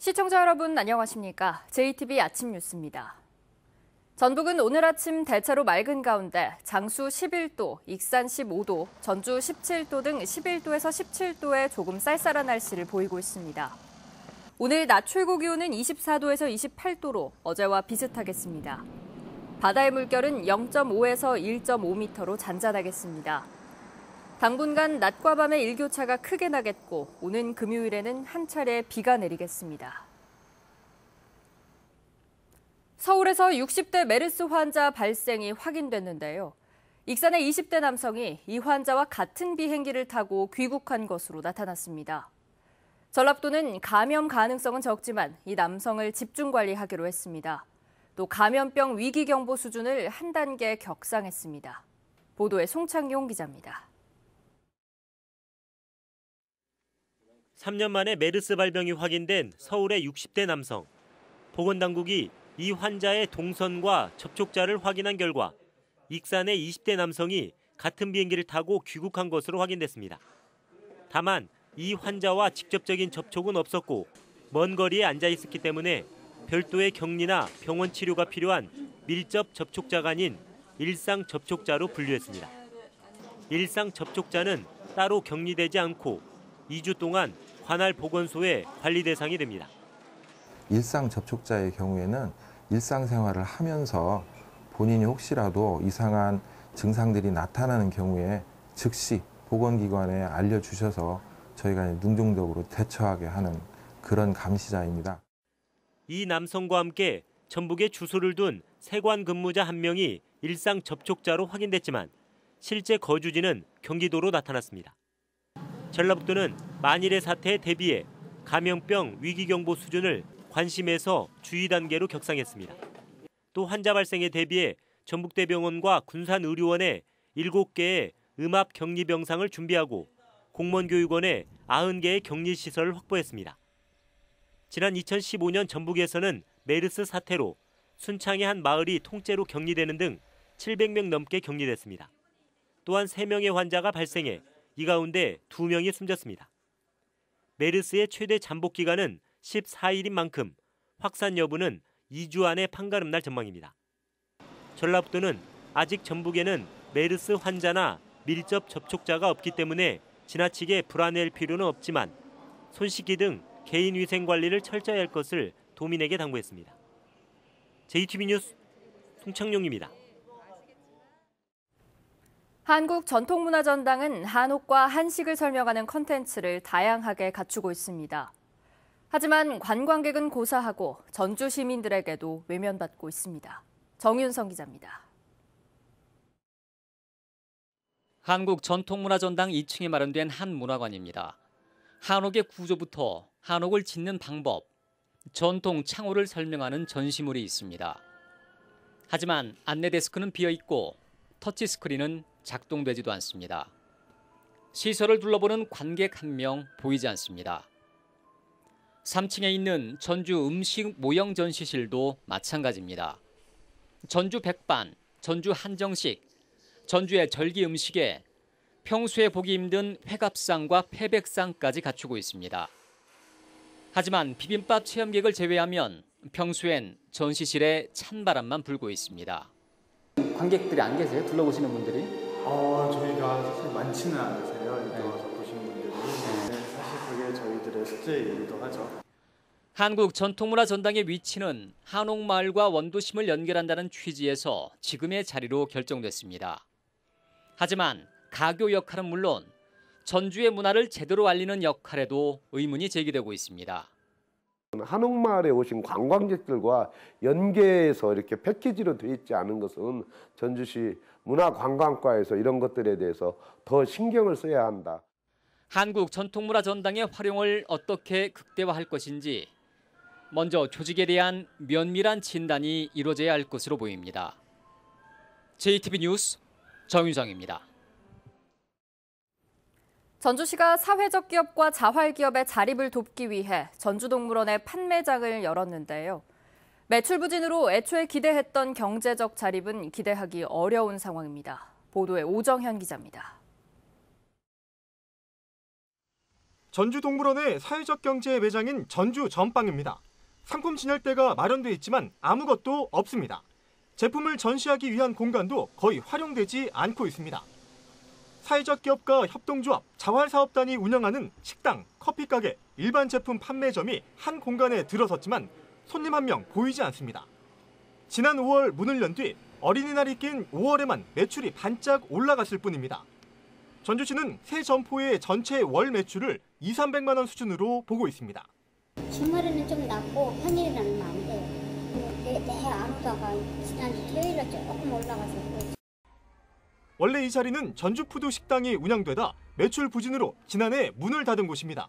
시청자 여러분 안녕하십니까? JTB 아침 뉴스입니다. 전북은 오늘 아침 대체로 맑은 가운데 장수 11도, 익산 15도, 전주 17도 등 11도에서 17도의 조금 쌀쌀한 날씨를 보이고 있습니다. 오늘 낮 최고 기온은 24도에서 28도로 어제와 비슷하겠습니다. 바다의 물결은 0.5에서 1.5m로 잔잔하겠습니다. 당분간 낮과 밤의 일교차가 크게 나겠고 오는 금요일에는 한 차례 비가 내리겠습니다. 서울에서 60대 메르스 환자 발생이 확인됐는데요. 익산의 20대 남성이 이 환자와 같은 비행기를 타고 귀국한 것으로 나타났습니다. 전라북도는 감염 가능성은 적지만 이 남성을 집중 관리하기로 했습니다. 또 감염병 위기경보 수준을 한 단계 격상했습니다. 보도에 송창용 기자입니다. 3년 만에 메르스 발병이 확인된 서울의 60대 남성. 보건당국이 이 환자의 동선과 접촉자를 확인한 결과 익산의 20대 남성이 같은 비행기를 타고 귀국한 것으로 확인됐습니다. 다만 이 환자와 직접적인 접촉은 없었고 먼 거리에 앉아 있었기 때문에 별도의 격리나 병원 치료가 필요한 밀접 접촉자가 아닌 일상 접촉자로 분류했습니다. 일상 접촉자는 따로 격리되지 않고 2주 동안 관할 보건소의 관리 대상이 됩니다. 일상 접촉자의 경우에는 일상생활을 하면서 본인이 혹시라도 이상한 증상들이 나타나는 경우에 즉시 보건기관에 알려주셔서 저희가 능동적으로 대처하게 하는 그런 감시자입니다. 이 남성과 함께 전북에 주소를 둔 세관 근무자 한 명이 일상 접촉자로 확인됐지만 실제 거주지는 경기도로 나타났습니다. 전라북도는 만일의 사태에 대비해 감염병 위기경보 수준을 관심에서 주의 단계로 격상했습니다. 또 환자 발생에 대비해 전북대병원과 군산의료원에 7개의 음압 격리 병상을 준비하고 공무원교육원에 90개의 격리시설을 확보했습니다. 지난 2015년 전북에서는 메르스 사태로 순창의 한 마을이 통째로 격리되는 등 700명 넘게 격리됐습니다. 또한 3명의 환자가 발생해 이 가운데 2명이 숨졌습니다. 메르스의 최대 잠복 기간은 14일인 만큼 확산 여부는 2주 안에 판가름 날 전망입니다. 전라북도는 아직 전북에는 메르스 환자나 밀접 접촉자가 없기 때문에 지나치게 불안해할 필요는 없지만 손 씻기 등 개인 위생 관리를 철저히 할 것을 도민에게 당부했습니다. JTB 뉴스 송창용입니다. 한국전통문화전당은 한옥과 한식을 설명하는 콘텐츠를 다양하게 갖추고 있습니다. 하지만 관광객은 고사하고 전주 시민들에게도 외면받고 있습니다. 정윤성 기자입니다. 한국전통문화전당 2층에 마련된 한 문화관입니다. 한옥의 구조부터 한옥을 짓는 방법, 전통 창호를 설명하는 전시물이 있습니다. 하지만 안내 데스크는 비어있고 터치스크린은 작동되지도 않습니다. 시설을 둘러보는 관객 한 명 보이지 않습니다. 3층에 있는 전주 음식 모형 전시실도 마찬가지입니다. 전주 백반, 전주 한정식, 전주의 절기 음식에 평소에 보기 힘든 회갑상과 패백상까지 갖추고 있습니다. 하지만 비빔밥 체험객을 제외하면 평소엔 전시실에 찬바람만 불고 있습니다. 관객들이 안 계세요? 둘러보시는 분들이? 저희가 사실 많지는 않으세요. 이렇게 와서 보시는 분들이. 사실 그게 저희들의 숙제이기도 하죠. 한국전통문화전당의 위치는 한옥마을과 원도심을 연결한다는 취지에서 지금의 자리로 결정됐습니다. 하지만 가교 역할은 물론 전주의 문화를 제대로 알리는 역할에도 의문이 제기되고 있습니다. 한옥마을에 오신 관광객들과 연계해서 이렇게 패키지로 돼 있지 않은 것은 전주시 문화관광과에서 이런 것들에 대해서 더 신경을 써야 한다. 한국전통문화전당의 활용을 어떻게 극대화할 것인지 먼저 조직에 대한 면밀한 진단이 이루어져야 할 것으로 보입니다. JTB 뉴스 정유정입니다. 전주시가 사회적 기업과 자활 기업의 자립을 돕기 위해 전주동물원의 판매장을 열었는데요. 매출 부진으로 애초에 기대했던 경제적 자립은 기대하기 어려운 상황입니다. 보도에 오정현 기자입니다. 전주동물원의 사회적 경제 매장인 전주 전빵입니다. 상품 진열대가 마련돼 있지만 아무것도 없습니다. 제품을 전시하기 위한 공간도 거의 활용되지 않고 있습니다. 사회적 기업과 협동조합, 자활사업단이 운영하는 식당, 커피가게, 일반 제품 판매점이 한 공간에 들어섰지만 손님 한 명 보이지 않습니다. 지난 5월 문을 연 뒤 어린이날이 낀 5월에만 매출이 반짝 올라갔을 뿐입니다. 전주시는 새 점포의 전체 월 매출을 200~300만 원 수준으로 보고 있습니다. 주말에는 좀 낮고 평일에는 안 돼요. 내일 안 오다가 지난주 토요일에 조금 올라가서. 원래 이 자리는 전주푸드 식당이 운영되다 매출 부진으로 지난해 문을 닫은 곳입니다.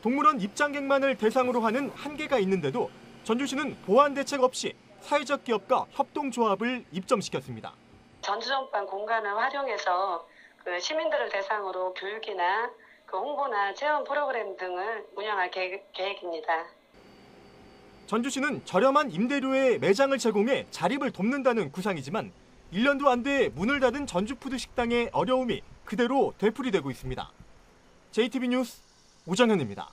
동물원 입장객만을 대상으로 하는 한계가 있는데도 전주시는 보안 대책 없이 사회적 기업과 협동조합을 입점시켰습니다. 전주전빵 공간을 활용해서 시민들을 대상으로 교육이나 홍보나 체험 프로그램 등을 운영할 계획입니다. 전주시는 저렴한 임대료에 매장을 제공해 자립을 돕는다는 구상이지만 1년도 안 돼 문을 닫은 전주푸드 식당의 어려움이 그대로 되풀이되고 있습니다. JTB 뉴스 오정현입니다.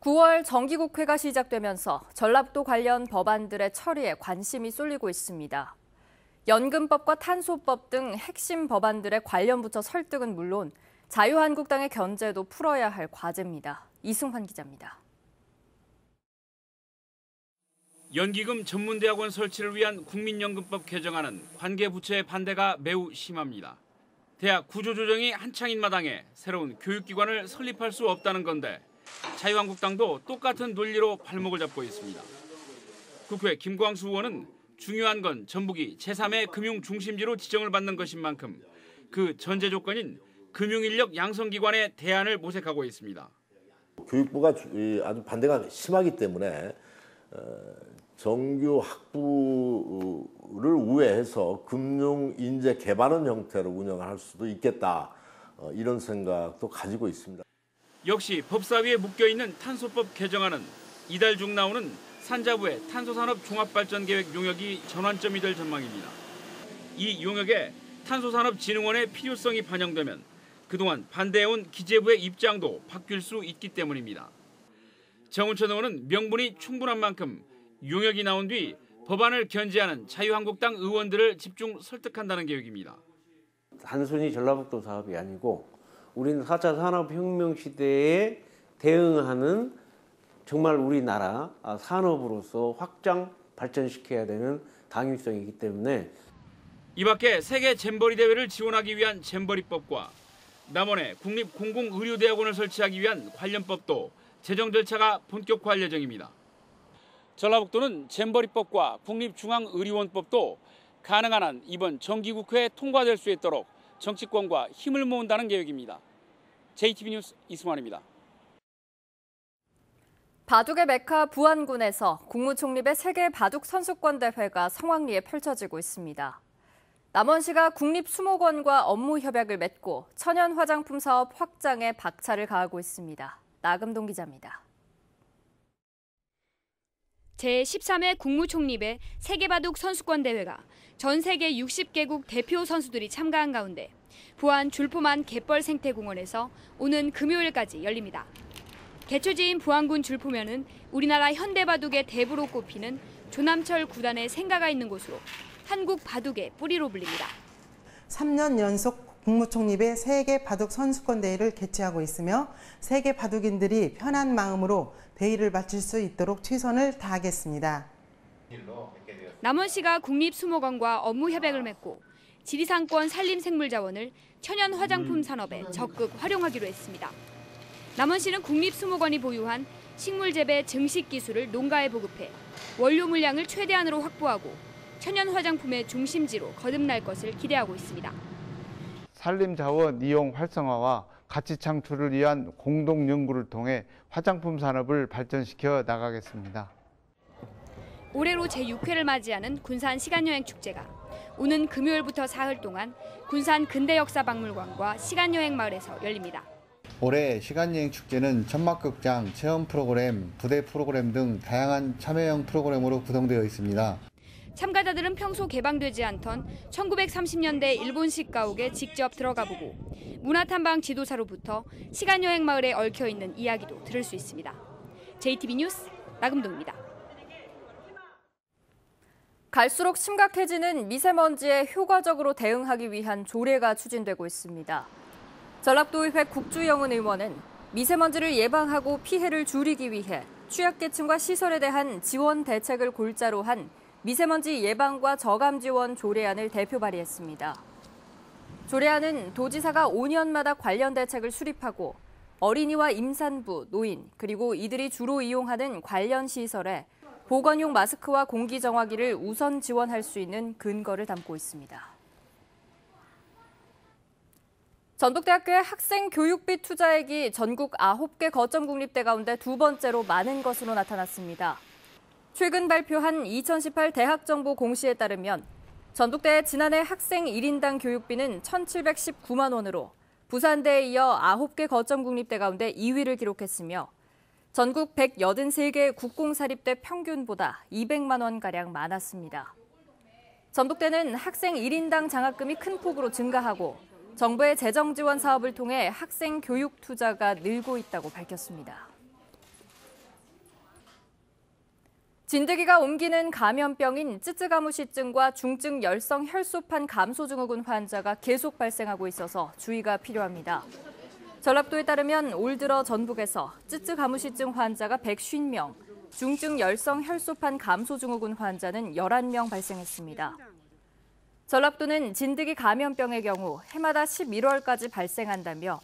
9월 정기국회가 시작되면서 전라북도 관련 법안들의 처리에 관심이 쏠리고 있습니다. 연금법과 탄소법 등 핵심 법안들의 관련 부처 설득은 물론 자유한국당의 견제도 풀어야 할 과제입니다. 이승환 기자입니다. 연기금 전문대학원 설치를 위한 국민연금법 개정안은 관계 부처의 반대가 매우 심합니다. 대학 구조조정이 한창인 마당에 새로운 교육기관을 설립할 수 없다는 건데 자유한국당도 똑같은 논리로 발목을 잡고 있습니다. 국회 김광수 의원은 중요한 건 전북이 제3의 금융중심지로 지정을 받는 것인 만큼 그 전제 조건인 금융인력 양성기관의 대안을 모색하고 있습니다. 교육부가 아주 반대가 심하기 때문에 정규 학부를 우회해서 금융인재 개발원 형태로 운영할 수도 있겠다. 이런 생각도 가지고 있습니다. 역시 법사위에 묶여있는 탄소법 개정안은 이달 중 나오는 산자부의 탄소산업 종합발전계획 용역이 전환점이 될 전망입니다. 이 용역에 탄소산업진흥원의 필요성이 반영되면 그동안 반대해온 기재부의 입장도 바뀔 수 있기 때문입니다. 정운천 의원은 명분이 충분한 만큼 용역이 나온 뒤 법안을 견제하는 자유한국당 의원들을 집중 설득한다는 계획입니다. 단순히 전라북도 사업이 아니고 우리는 4차 산업혁명 시대에 대응하는 정말 우리나라 산업으로서 확장 발전시켜야 되는 당위성이기 때문에 이 밖에 세계 잼버리 대회를 지원하기 위한 잼버리법과 남원에 국립공공의료대학원을 설치하기 위한 관련법도 제정 절차가 본격화할 예정입니다. 전라북도는 잼버리법과 국립중앙의료원법도 가능한 한 이번 정기국회에 통과될 수 있도록 정치권과 힘을 모은다는 계획입니다. JTB 뉴스 이승환입니다. 바둑의 메카 부안군에서 국무총립의 세계 바둑 선수권 대회가 성황리에 펼쳐지고 있습니다. 남원시가 국립수목원과 업무 협약을 맺고 천연 화장품 사업 확장에 박차를 가하고 있습니다. 나금동 기자입니다. 제13회 국무총립의 세계바둑 선수권 대회가 전 세계 60개국 대표 선수들이 참가한 가운데 부안 줄포만 갯벌 생태공원에서 오는 금요일까지 열립니다. 개최지인 부안군 줄포면은 우리나라 현대바둑의 대부로 꼽히는 조남철 구단의 생가가 있는 곳으로 한국 바둑의 뿌리로 불립니다. 3년 연속 국무총립의 세계 바둑 선수권 대회를 개최하고 있으며 세계 바둑인들이 편한 마음으로 대회를 마칠 수 있도록 최선을 다하겠습니다. 남원시가 국립수목원과 업무 협약을 맺고 지리산권 산림생물자원을 천연 화장품 산업에 적극 활용하기로 했습니다. 남원시는 국립수목원이 보유한 식물재배 증식 기술을 농가에 보급해 원료 물량을 최대한으로 확보하고 천연 화장품의 중심지로 거듭날 것을 기대하고 있습니다. 산림자원 이용 활성화와 가치 창출을 위한 공동 연구를 통해 화장품 산업을 발전시켜 나가겠습니다. 올해로 제6회를 맞이하는 군산 시간여행 축제가 오는 금요일부터 사흘 동안 군산 근대역사박물관과 시간여행마을에서 열립니다. 올해 시간여행 축제는 천막극장, 체험 프로그램, 부대 프로그램 등 다양한 참여형 프로그램으로 구성되어 있습니다. 참가자들은 평소 개방되지 않던 1930년대 일본식 가옥에 직접 들어가 보고 문화탐방 지도사로부터 시간여행 마을에 얽혀있는 이야기도 들을 수 있습니다. JTB 뉴스 나금동입니다. 갈수록 심각해지는 미세먼지에 효과적으로 대응하기 위한 조례가 추진되고 있습니다. 전라도의회 국주영은 의원은 미세먼지를 예방하고 피해를 줄이기 위해 취약계층과 시설에 대한 지원 대책을 골자로 한 미세먼지 예방과 저감 지원 조례안을 대표 발의했습니다. 조례안은 도지사가 5년마다 관련 대책을 수립하고 어린이와 임산부, 노인, 그리고 이들이 주로 이용하는 관련 시설에 보건용 마스크와 공기정화기를 우선 지원할 수 있는 근거를 담고 있습니다. 전북대학교의 학생 교육비 투자액이 전국 9개 거점 국립대 가운데 두 번째로 많은 것으로 나타났습니다. 최근 발표한 2018 대학정보 공시에 따르면 전북대의 지난해 학생 1인당 교육비는 1,719만 원으로 부산대에 이어 9개 거점 국립대 가운데 2위를 기록했으며 전국 183개 국공사립대 평균보다 200만 원가량 많았습니다. 전북대는 학생 1인당 장학금이 큰 폭으로 증가하고 정부의 재정 지원 사업을 통해 학생 교육 투자가 늘고 있다고 밝혔습니다. 진드기가 옮기는 감염병인 쯔쯔가무시증과 중증 열성 혈소판 감소 증후군 환자가 계속 발생하고 있어서 주의가 필요합니다. 전라도에 따르면 올 들어 전북에서 쯔쯔가무시증 환자가 150명, 중증 열성 혈소판 감소 증후군 환자는 11명 발생했습니다. 전라도는 진드기 감염병의 경우 해마다 11월까지 발생한다며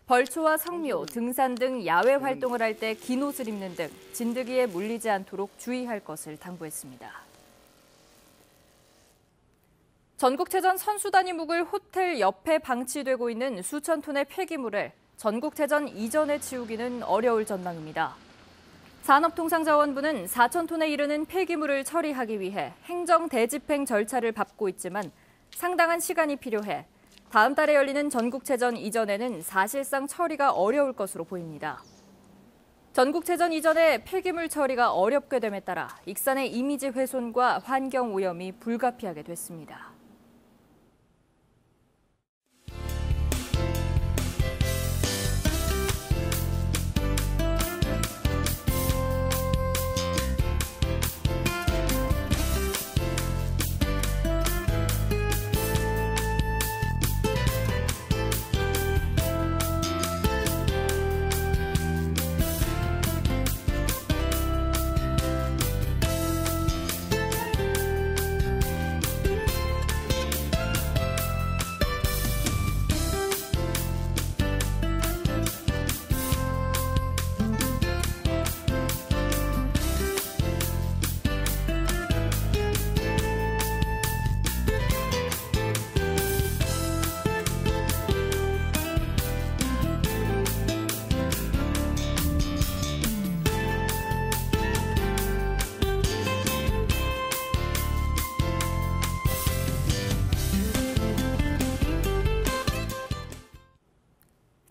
벌초와 성묘, 등산 등 야외 활동을 할 때 긴 옷을 입는 등 진드기에 물리지 않도록 주의할 것을 당부했습니다. 전국체전 선수단이 묵을 호텔 옆에 방치되고 있는 수천 톤의 폐기물을 전국체전 이전에 치우기는 어려울 전망입니다. 산업통상자원부는 4천 톤에 이르는 폐기물을 처리하기 위해 행정 대집행 절차를 밟고 있지만 상당한 시간이 필요해 다음 달에 열리는 전국체전 이전에는 사실상 처리가 어려울 것으로 보입니다. 전국체전 이전에 폐기물 처리가 어렵게 됨에 따라 익산의 이미지 훼손과 환경 오염이 불가피하게 됐습니다.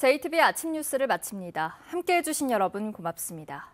JTB 아침 뉴스를 마칩니다. 함께해 주신 여러분 고맙습니다.